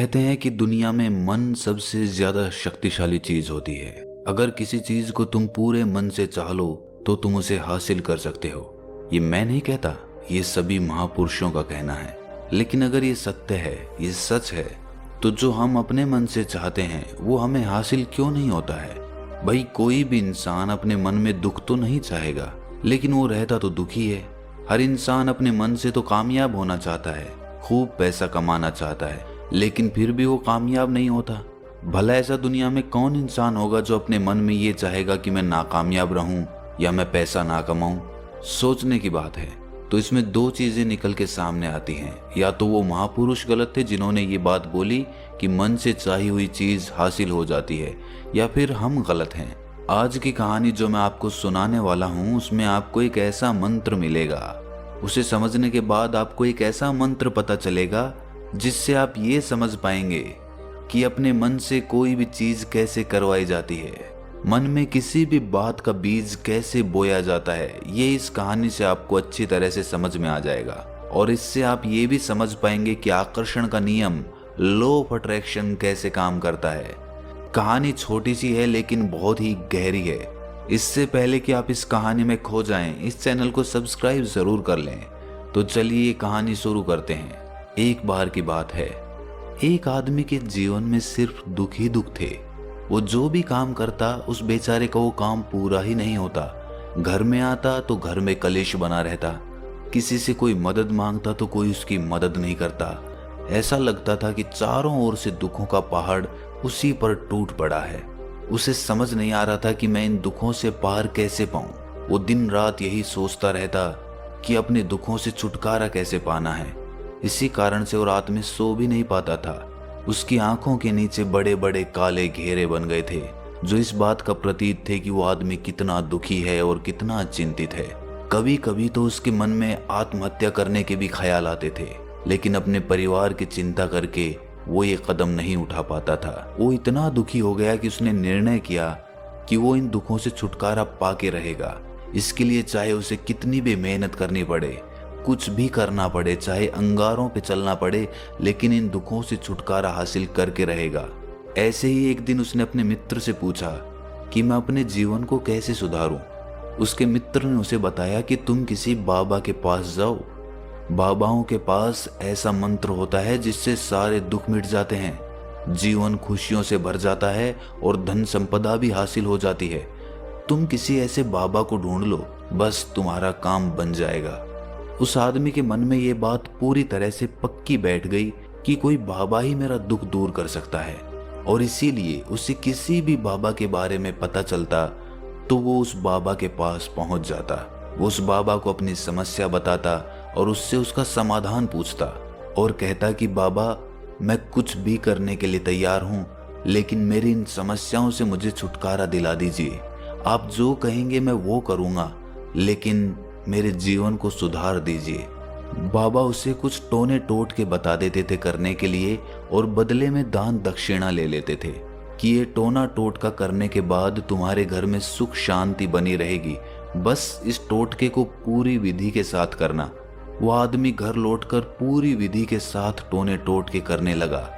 कहते हैं कि दुनिया में मन सबसे ज्यादा शक्तिशाली चीज होती है। अगर किसी चीज को तुम पूरे मन से चाह लो तो तुम उसे हासिल कर सकते हो। ये मैं नहीं कहता, ये सभी महापुरुषों का कहना है। लेकिन अगर ये सत्य है, ये सच है, तो जो हम अपने मन से चाहते हैं वो हमें हासिल क्यों नहीं होता है? भाई, कोई भी इंसान अपने मन में दुख तो नहीं चाहेगा, लेकिन वो रहता तो दुखी है। हर इंसान अपने मन से तो कामयाब होना चाहता है, खूब पैसा कमाना चाहता है, लेकिन फिर भी वो कामयाब नहीं होता। भला ऐसा दुनिया में कौन इंसान होगा जो अपने मन में ये चाहेगा कि मैं नाकामयाब रहूं या मैं पैसा ना कमाऊं? सोचने की बात है। तो इसमें दो चीजें निकल के सामने आती हैं। या तो वो महापुरुष गलत थे जिन्होंने ये बात बोली कि मन से चाही हुई चीज हासिल हो जाती है, या फिर हम गलत हैं। आज की कहानी जो मैं आपको सुनाने वाला हूँ उसमें आपको एक ऐसा मंत्र मिलेगा। उसे समझने के बाद आपको एक ऐसा मंत्र पता चलेगा जिससे आप ये समझ पाएंगे कि अपने मन से कोई भी चीज कैसे करवाई जाती है, मन में किसी भी बात का बीज कैसे बोया जाता है। ये इस कहानी से आपको अच्छी तरह से समझ में आ जाएगा, और इससे आप ये भी समझ पाएंगे कि आकर्षण का नियम, लॉ ऑफ अट्रैक्शन कैसे काम करता है। कहानी छोटी सी है लेकिन बहुत ही गहरी है। इससे पहले कि आप इस कहानी में खो जाएं, इस चैनल को सब्सक्राइब जरूर कर लें। तो चलिए कहानी शुरू करते हैं। एक बार की बात है, एक आदमी के जीवन में सिर्फ दुख ही दुख थे। वो जो भी काम करता उस बेचारे का वो काम पूरा ही नहीं होता। घर में आता तो घर में कलेश बना रहता, किसी से कोई मदद मांगता तो कोई उसकी मदद नहीं करता। ऐसा लगता था कि चारों ओर से दुखों का पहाड़ उसी पर टूट पड़ा है। उसे समझ नहीं आ रहा था कि मैं इन दुखों से पार कैसे पाऊं। वो दिन रात यही सोचता रहता कि अपने दुखों से छुटकारा कैसे पाना है। इसी कारण से वो रात में सो भी नहीं पाता था। उसकी आंखों के नीचे बड़े बड़े काले घेरे बन गए थे, जो इस बात का प्रतीक थे कि वो आदमी कितना दुखी है और कितना चिंतित है। कभी कभी तो उसके मन में आत्महत्या करने के भी ख्याल आते थे, लेकिन अपने परिवार की चिंता करके वो ये कदम नहीं उठा पाता था। वो इतना दुखी हो गया कि उसने निर्णय किया कि वो इन दुखों से छुटकारा पाके रहेगा। इसके लिए चाहे उसे कितनी भी मेहनत करनी पड़े, कुछ भी करना पड़े, चाहे अंगारों पे चलना पड़े, लेकिन इन दुखों से छुटकारा हासिल करके रहेगा। ऐसे ही एक दिन उसने अपने मित्र से पूछा कि मैं अपने जीवन को कैसे सुधारूं। उसके मित्र ने उसे बताया कि तुम किसी बाबा के पास जाओ। बाबाओं के पास ऐसा मंत्र होता है जिससे सारे दुख मिट जाते हैं, जीवन खुशियों से भर जाता है और धन संपदा भी हासिल हो जाती है। तुम किसी ऐसे बाबा को ढूंढ लो, बस तुम्हारा काम बन जाएगा। उस आदमी के मन में ये बात पूरी तरह से पक्की बैठ गई कि कोई बाबा ही मेरा दुख दूर कर सकता है, और इसीलिए उसे किसी भी बाबा के बारे में पता चलता तो वो उस बाबा के पास पहुंच जाता। वो उस बाबा को अपनी समस्या बताता और उससे उसका समाधान पूछता और कहता कि बाबा, मैं कुछ भी करने के लिए तैयार हूं, लेकिन मेरी इन समस्याओं से मुझे छुटकारा दिला दीजिए। आप जो कहेंगे मैं वो करूंगा, लेकिन मेरे जीवन को सुधार दीजिए। बाबा उसे कुछ टोने टोट के बता देते थे करने के लिए, और बदले में दान दक्षिणा ले लेते थे कि ये टोना टोटका करने के बाद तुम्हारे घर में सुख शांति बनी रहेगी, बस इस टोटके को पूरी विधि के साथ करना। वो आदमी घर लौटकर पूरी विधि के साथ टोने टोटके करने लगा,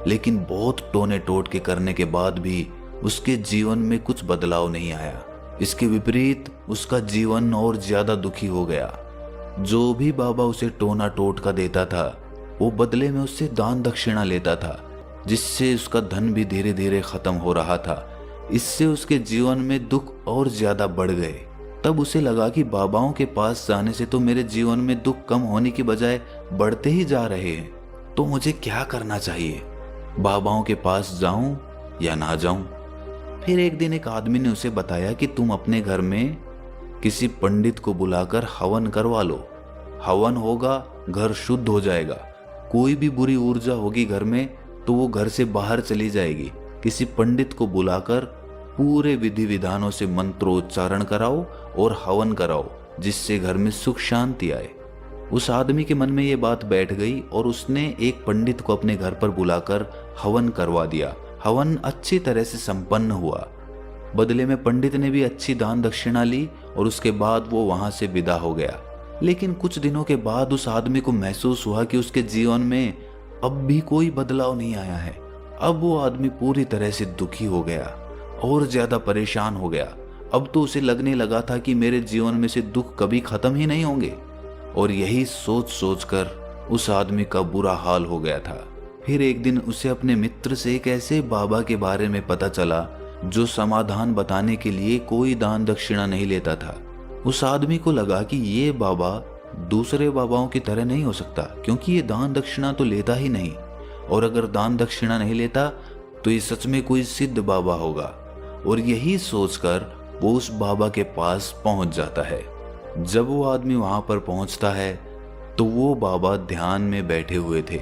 लेकिन बहुत टोने टोटके करने के बाद भी उसके जीवन में कुछ बदलाव नहीं आया। इसके विपरीत उसका जीवन और ज्यादा दुखी हो गया। जो भी बाबा उसे टोना टोटका देता था वो बदले में उससे दान दक्षिणा लेता था, जिससे उसका धन भी धीरे धीरे खत्म हो रहा था। इससे उसके जीवन में दुख और ज्यादा बढ़ गए। तब उसे लगा कि बाबाओं के पास जाने से तो मेरे जीवन में दुख कम होने की बजाय बढ़ते ही जा रहे हैं, तो मुझे क्या करना चाहिए? बाबाओं के पास जाऊं या ना जाऊं? फिर एक दिन एक आदमी ने उसे बताया कि तुम अपने घर में किसी पंडित को बुलाकर हवन करवा लो। हवन होगा, घर शुद्ध हो जाएगा। कोई भी बुरी ऊर्जा होगी घर में तो वो घर से बाहर चली जाएगी। किसी पंडित को बुलाकर पूरे विधि विधानों से मंत्रोच्चारण कराओ और हवन कराओ, जिससे घर में सुख शांति आए। उस आदमी के मन में ये बात बैठ गई और उसने एक पंडित को अपने घर पर बुलाकर हवन करवा दिया। हवन अच्छी तरह से संपन्न हुआ। बदले में पंडित ने भी अच्छी दान दक्षिणा ली और उसके बाद वो वहां से विदा हो गया। लेकिन कुछ दिनों के बाद उस आदमी को महसूस हुआ कि उसके जीवन में अब भी कोई बदलाव नहीं आया है। अब वो आदमी पूरी तरह से दुखी हो गया और ज्यादा परेशान हो गया। अब तो उसे लगने लगा था कि मेरे जीवन में से दुख कभी खत्म ही नहीं होंगे। और यही सोच सोच कर उस आदमी का बुरा हाल हो गया था। फिर एक दिन उसे अपने मित्र से एक ऐसे बाबा के बारे में पता चला जो समाधान बताने के लिए कोई दान दक्षिणा नहीं लेता था। उस आदमी को लगा कि ये बाबा दूसरे बाबाओं की तरह नहीं हो सकता, क्योंकि ये दान दक्षिणा तो लेता ही नहीं, और अगर दान दक्षिणा नहीं लेता तो ये सच में कोई सिद्ध बाबा होगा। और यही सोचकर वो उस बाबा के पास पहुंच जाता है। जब वो आदमी वहां पर पहुंचता है तो वो बाबा ध्यान में बैठे हुए थे।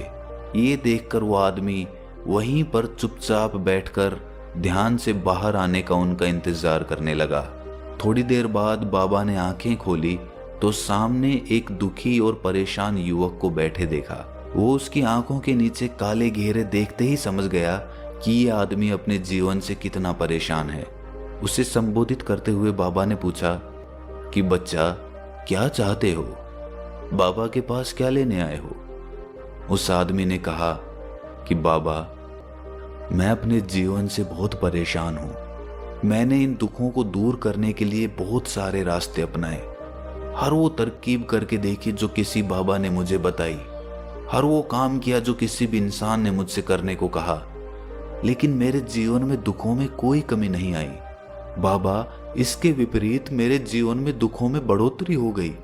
ये देखकर वो आदमी वहीं पर चुपचाप बैठकर ध्यान से बाहर आने का उनका इंतजार करने लगा। थोड़ी देर बाद बाबा ने आंखें खोली तो सामने एक दुखी और परेशान युवक को बैठे देखा। वो उसकी आंखों के नीचे काले घेरे देखते ही समझ गया कि ये आदमी अपने जीवन से कितना परेशान है। उसे संबोधित करते हुए बाबा ने पूछा कि बच्चा, क्या चाहते हो? बाबा के पास क्या लेने आए हो? उस आदमी ने कहा कि बाबा, मैं अपने जीवन से बहुत परेशान हूं। मैंने इन दुखों को दूर करने के लिए बहुत सारे रास्ते अपनाए। हर वो तरकीब करके देखी जो किसी बाबा ने मुझे बताई। हर वो काम किया जो किसी भी इंसान ने मुझसे करने को कहा, लेकिन मेरे जीवन में दुखों में कोई कमी नहीं आई। बाबा, इसके विपरीत मेरे जीवन में दुखों में बढ़ोतरी हो गई।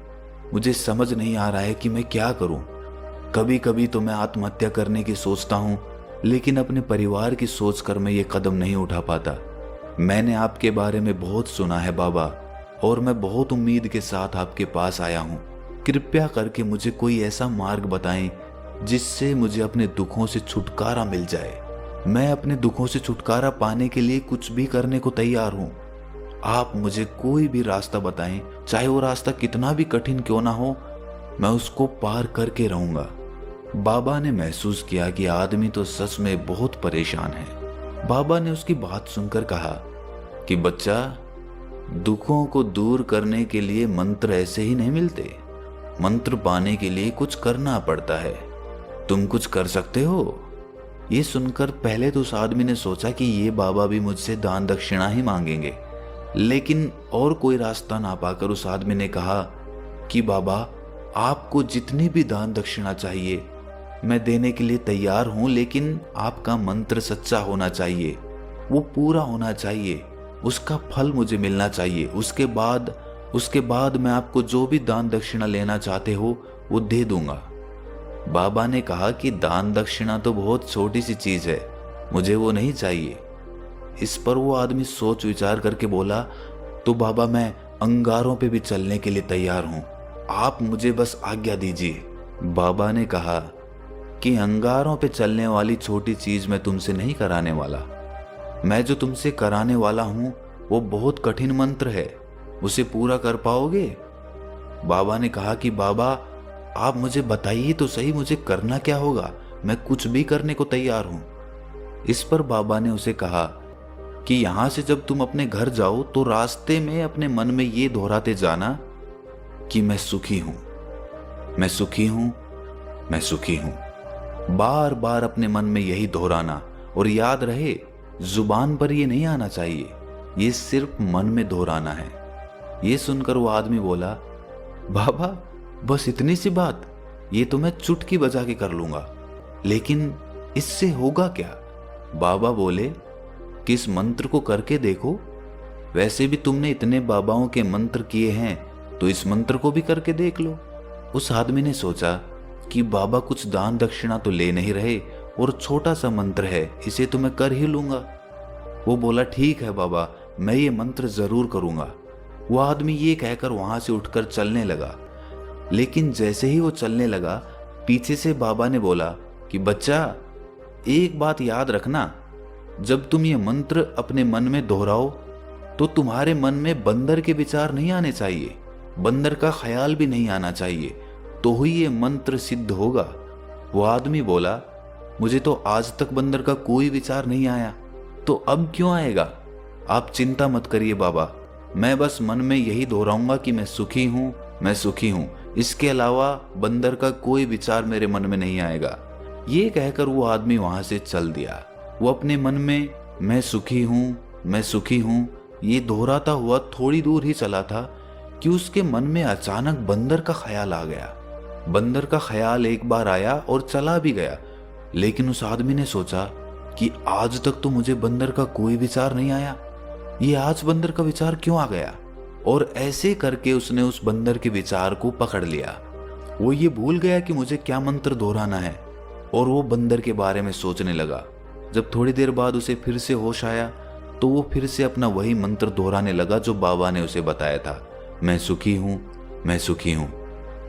मुझे समझ नहीं आ रहा है कि मैं क्या करूं। कभी कभी तो मैं आत्महत्या करने की सोचता हूं, लेकिन अपने परिवार की सोचकर मैं ये कदम नहीं उठा पाता। मैंने आपके बारे में बहुत सुना है बाबा, और मैं बहुत उम्मीद के साथ आपके पास आया हूं। कृपया करके मुझे कोई ऐसा मार्ग बताएं जिससे मुझे अपने दुखों से छुटकारा मिल जाए। मैं अपने दुखों से छुटकारा पाने के लिए कुछ भी करने को तैयार हूं। आप मुझे कोई भी रास्ता बताएं, चाहे वो रास्ता कितना भी कठिन क्यों ना हो, मैं उसको पार करके रहूंगा। बाबा ने महसूस किया कि आदमी तो सच में बहुत परेशान है। बाबा ने उसकी बात सुनकर कहा कि बच्चा, दुखों को दूर करने के लिए मंत्र ऐसे ही नहीं मिलते। मंत्र पाने के लिए कुछ करना पड़ता है। तुम कुछ कर सकते हो? ये सुनकर पहले तो उस आदमी ने सोचा कि ये बाबा भी मुझसे दान दक्षिणा ही मांगेंगे, लेकिन और कोई रास्ता ना पाकर उस आदमी ने कहा कि बाबा, आपको जितनी भी दान दक्षिणा चाहिए मैं देने के लिए तैयार हूं, लेकिन आपका मंत्र सच्चा होना चाहिए, वो पूरा होना चाहिए, उसका फल मुझे मिलना चाहिए। उसके बाद मैं आपको जो भी दान दक्षिणा लेना चाहते हो वो दे दूंगा। बाबा ने कहा कि दान दक्षिणा तो बहुत छोटी सी चीज है, मुझे वो नहीं चाहिए। इस पर वो आदमी सोच विचार करके बोला, तो बाबा, मैं अंगारों पे भी चलने के लिए तैयार हूं, आप मुझे बस आज्ञा दीजिए। बाबा ने कहा कि अंगारों पे चलने वाली छोटी चीज मैं तुमसे नहीं कराने वाला। मैं जो तुमसे कराने वाला हूं वो बहुत कठिन मंत्र है, उसे पूरा कर पाओगे? बाबा ने कहा कि बाबा, आप मुझे बताइए तो सही, मुझे करना क्या होगा? मैं कुछ भी करने को तैयार हूं। इस पर बाबा ने उसे कहा कि यहां से जब तुम अपने घर जाओ तो रास्ते में अपने मन में ये दोहराते जाना कि मैं सुखी हूं, मैं सुखी हूं, मैं सुखी हूं। बार बार अपने मन में यही दोहराना, और याद रहे, जुबान पर ये नहीं आना चाहिए, ये सिर्फ मन में दोहराना है। ये सुनकर वो आदमी बोला, बाबा, बस इतनी सी बात? ये तो मैं चुटकी बजा के कर लूंगा, लेकिन इससे होगा क्या? बाबा बोले कि इस मंत्र को करके देखो। वैसे भी तुमने इतने बाबाओं के मंत्र किए हैं, तो इस मंत्र को भी करके देख लो। उस आदमी ने सोचा कि बाबा कुछ दान दक्षिणा तो ले नहीं रहे, और छोटा सा मंत्र है, इसे तो मैं कर ही लूंगा। वो बोला, ठीक है बाबा, मैं ये मंत्र जरूर करूंगा। वो आदमी ये कहकर वहां से उठकर चलने लगा, लेकिन जैसे ही वो चलने लगा, पीछे से बाबा ने बोला कि बच्चा, एक बात याद रखना, जब तुम ये मंत्र अपने मन में दोहराओ तो तुम्हारे मन में बंदर के विचार नहीं आने चाहिए, बंदर का ख्याल भी नहीं आना चाहिए, तो ही ये मंत्र सिद्ध होगा। वो आदमी बोला, मुझे तो आज तक बंदर का कोई विचार नहीं आया, तो अब क्यों आएगा? आप चिंता मत करिए बाबा, मैं बस मन में यही दोहराऊंगा कि मैं सुखी हूं, मैं सुखी हूं। इसके अलावा बंदर का कोई विचार मेरे मन में नहीं आएगा। ये कहकर वो आदमी वहां से चल दिया। वो अपने मन में मैं सुखी हूं, मैं सुखी हूं ये दोहराता हुआ थोड़ी दूर ही चला था कि उसके मन में अचानक बंदर का ख्याल आ गया। बंदर का ख्याल एक बार आया और चला भी गया, लेकिन उस आदमी ने सोचा कि आज तक तो मुझे बंदर का कोई विचार नहीं आया, ये आज बंदर का विचार क्यों आ गया। और ऐसे करके उसने उस बंदर के विचार को पकड़ लिया। वो ये भूल गया कि मुझे क्या मंत्र दोहराना है और वो बंदर के बारे में सोचने लगा। जब थोड़ी देर बाद उसे फिर से होश आया तो वो फिर से अपना वही मंत्र दोहराने लगा जो बाबा ने उसे बताया था, मैं सुखी हूं, मैं सुखी हूं।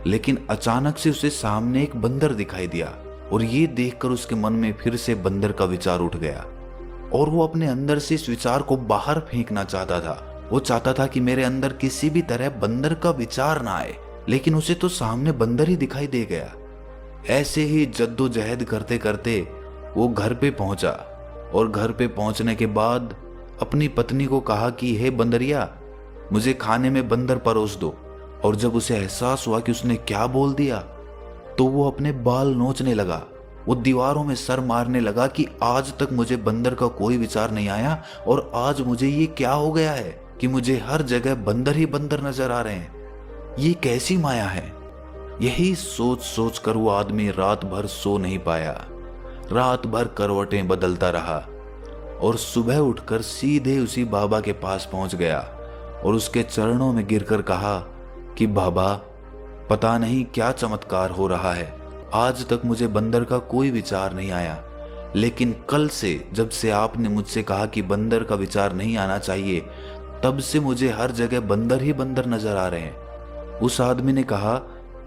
लेकिन अचानक से उसे सामने एक बंदर दिखाई दिया और ये देखकर उसके मन में फिर से बंदर का विचार उठ गया और वो अपने अंदर से इस विचार को बाहर फेंकना चाहता था। वो चाहता था कि मेरे अंदर किसी भी तरह बंदर का विचार ना आए, लेकिन उसे तो सामने बंदर ही दिखाई दे गया। ऐसे ही जद्दोजहद करते करते वो घर पे पहुंचा और घर पे पहुंचने के बाद अपनी पत्नी को कहा कि हे बंदरिया, मुझे खाने में बंदर परोस दो। और जब उसे एहसास हुआ कि उसने क्या बोल दिया तो वो अपने बाल नोचने लगा। वो दीवारों में सर मारने लगा कि आज तक मुझे बंदर का कोई विचार नहीं आया और आज मुझे ये क्या हो गया है कि मुझे हर जगह बंदर ही बंदर नजर आ रहे हैं, ये कैसी माया है। यही सोच सोच कर वो आदमी रात भर सो नहीं पाया। रात भर करवटें बदलता रहा और सुबह उठकर सीधे उसी बाबा के पास पहुंच गया और उसके चरणों में गिरकर कहा कि बाबा, पता नहीं क्या चमत्कार हो रहा है, आज तक मुझे बंदर का कोई विचार नहीं आया, लेकिन कल से जब से आपने मुझसे कहा कि बंदर का विचार नहीं आना चाहिए, तब से मुझे हर जगह बंदर ही बंदर नजर आ रहे हैं। उस आदमी ने कहा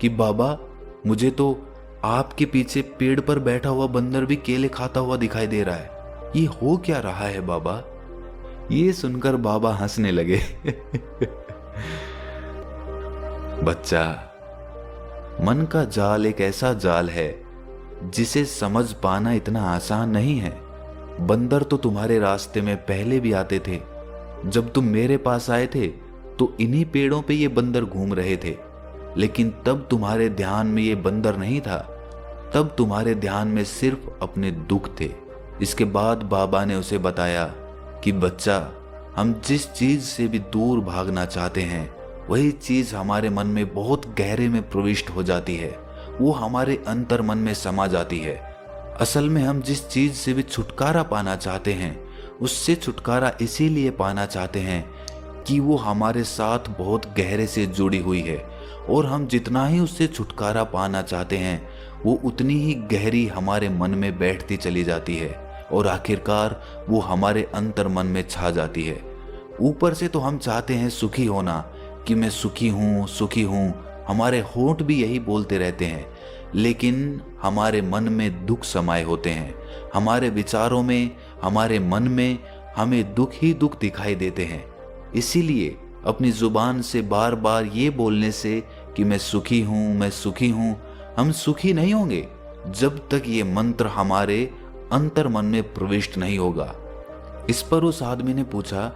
कि बाबा, मुझे तो आपके पीछे पेड़ पर बैठा हुआ बंदर भी केले खाता हुआ दिखाई दे रहा है, ये हो क्या रहा है बाबा। ये सुनकर बाबा हंसने लगे। बच्चा, मन का जाल एक ऐसा जाल है जिसे समझ पाना इतना आसान नहीं है। बंदर तो तुम्हारे रास्ते में पहले भी आते थे। जब तुम मेरे पास आए थे तो इन्हीं पेड़ों पे ये बंदर घूम रहे थे, लेकिन तब तुम्हारे ध्यान में ये बंदर नहीं था, तब तुम्हारे ध्यान में सिर्फ अपने दुख थे। इसके बाद बाबा ने उसे बताया कि बच्चा, हम जिस चीज से भी दूर भागना चाहते हैं वही चीज हमारे मन में बहुत गहरे में प्रविष्ट हो जाती है, वो हमारे अंतर मन में समा जाती है। असल में हम जिस चीज से भी छुटकारा पाना चाहते हैं उससे छुटकारा इसीलिए पाना चाहते हैं कि वो हमारे साथ बहुत गहरे से जुड़ी हुई है, और हम जितना ही उससे छुटकारा पाना चाहते हैं वो उतनी ही गहरी हमारे मन में बैठती चली जाती है और आखिरकार वो हमारे अंतर मन में छा जाती है। ऊपर से तो हम चाहते हैं सुखी होना कि मैं सुखी हूँ, सुखी हूँ, हमारे होंठ भी यही बोलते रहते हैं, लेकिन हमारे मन में दुख समाये होते हैं। हमारे विचारों में, हमारे मन में हमें दुख ही दुख दिखाई देते हैं। इसीलिए अपनी जुबान से बार बार ये बोलने से कि मैं सुखी हूँ, मैं सुखी हूँ, हम सुखी नहीं होंगे जब तक ये मंत्र हमारे अंतर मन में प्रविष्ट नहीं होगा। इस पर उस आदमी ने पूछा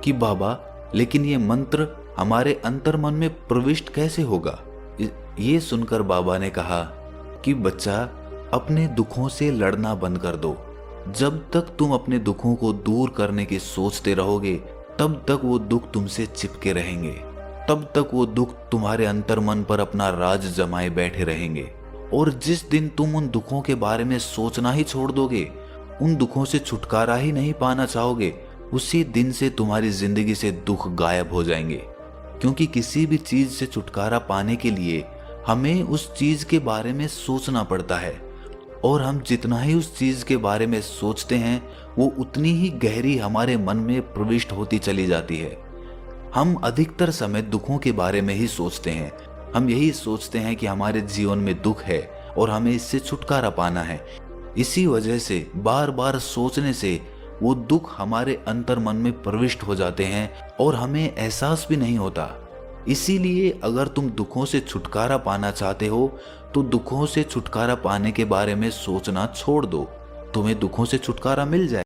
कि बाबा, लेकिन ये मंत्र हमारे अंतर मन में प्रविष्ट कैसे होगा। ये सुनकर बाबा ने कहा कि बच्चा, अपने दुखों से लड़ना बंद कर दो। जब तक तुम अपने दुखों को दूर करने की सोचते रहोगे तब तक वो दुख तुमसे चिपके रहेंगे, तब तक वो दुख तुम्हारे अंतर मन पर अपना राज जमाए बैठे रहेंगे। और जिस दिन तुम उन दुखों के बारे में सोचना ही छोड़ दोगे, उन दुखों से छुटकारा ही नहीं पाना चाहोगे, उसी दिन से तुम्हारी जिंदगी से दुख गायब हो जाएंगे। क्योंकि किसी भी चीज से छुटकारा पाने के लिए हमें उस चीज के बारे में सोचना पड़ता है, और हम जितना ही उस चीज के बारे में सोचते हैं वो उतनी ही गहरी हमारे मन में प्रविष्ट होती चली जाती है। हम अधिकतर समय दुखों के बारे में ही सोचते हैं। हम यही सोचते हैं कि हमारे जीवन में दुख है और हमें इससे छुटकारा पाना है। इसी वजह से बार बार सोचने से वो दुख हमारे अंतर मन में प्रविष्ट हो जाते हैं और हमें एहसास भी नहीं होता। इसीलिए अगर तुम दुखों से छुटकारा पाना चाहते हो तो दुखों से छुटकारा पाने के बारे में सोचना छोड़ दो, तुम्हें दुखों से छुटकारा मिल जाएगा।